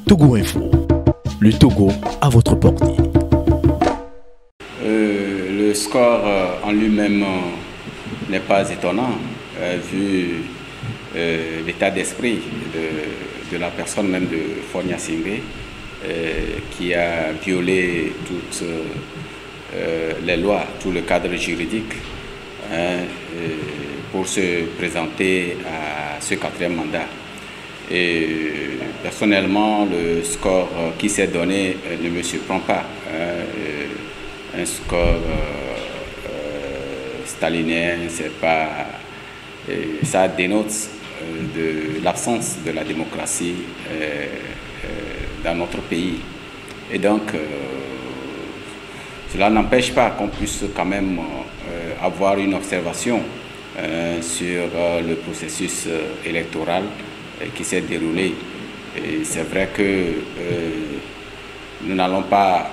Togo Info, le Togo à votre portée. Le score en lui-même n'est pas étonnant vu l'état d'esprit de la personne même de Fogna Singbe qui a violé toutes les lois, tout le cadre juridique pour se présenter à ce 4e mandat. Et personnellement, le score qui s'est donné ne me surprend pas. Un score stalinien, ça dénote de l'absence de la démocratie dans notre pays. Et donc, cela n'empêche pas qu'on puisse quand même avoir une observation sur le processus électoral qui s'est déroulé. Et c'est vrai que nous n'allons pas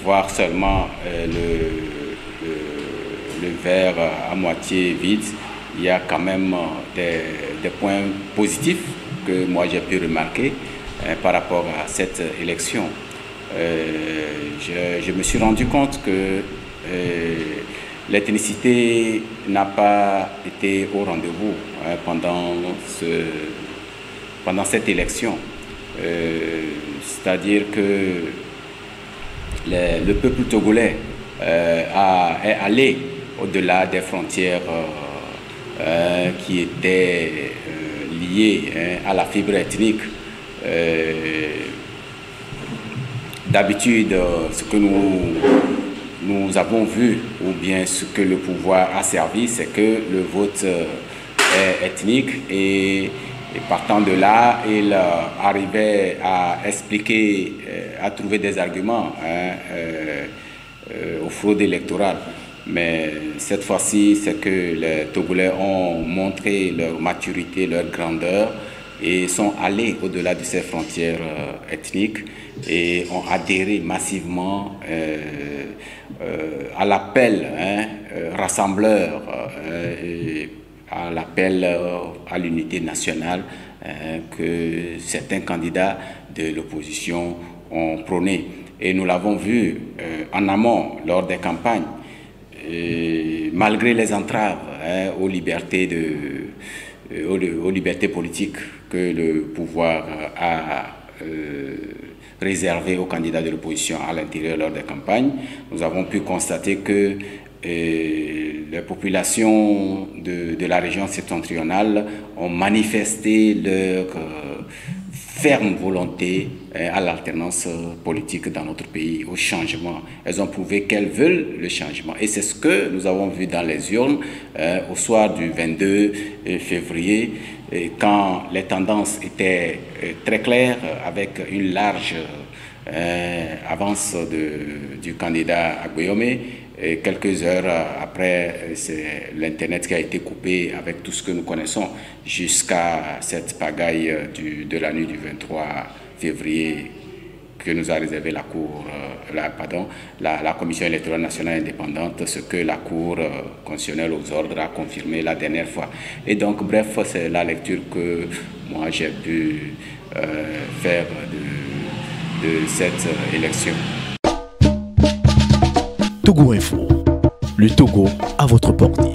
voir seulement le verre à moitié vide. Il y a quand même des points positifs que moi j'ai pu remarquer par rapport à cette élection. Je me suis rendu compte que l'ethnicité n'a pas été au rendez-vous pendant cette élection. C'est-à-dire que le peuple togolais est allé au-delà des frontières qui étaient liées à la fibre ethnique. D'habitude, ce que nous avons vu, ou bien ce que le pouvoir a servi, c'est que le vote est ethnique et partant de là, il arrivait à expliquer, à trouver des arguments aux fraudes électorales. Mais cette fois-ci, c'est que les Togolais ont montré leur maturité, leur grandeur et sont allés au-delà de ces frontières ethniques et ont adhéré massivement à l'appel rassembleur, à l'appel à l'unité nationale que certains candidats de l'opposition ont prôné. Et nous l'avons vu en amont lors des campagnes. Malgré les entraves aux libertés politiques que le pouvoir a réservées aux candidats de l'opposition à l'intérieur lors des campagnes, nous avons pu constater que les populations de la région septentrionale ont manifesté leur ferme volonté à l'alternance politique dans notre pays, au changement. Elles ont prouvé qu'elles veulent le changement. Et c'est ce que nous avons vu dans les urnes au soir du 22 février, quand les tendances étaient très claires, avec une large avance du candidat Agbeyome. Et quelques heures après, c'est l'Internet qui a été coupé avec tout ce que nous connaissons jusqu'à cette pagaille de la nuit du 23 février que nous a réservé la Commission électorale nationale indépendante, ce que la Cour constitutionnelle aux ordres a confirmé la dernière fois. Et donc, bref, c'est la lecture que moi j'ai pu faire de cette élection. Togo Info, le Togo à votre portée.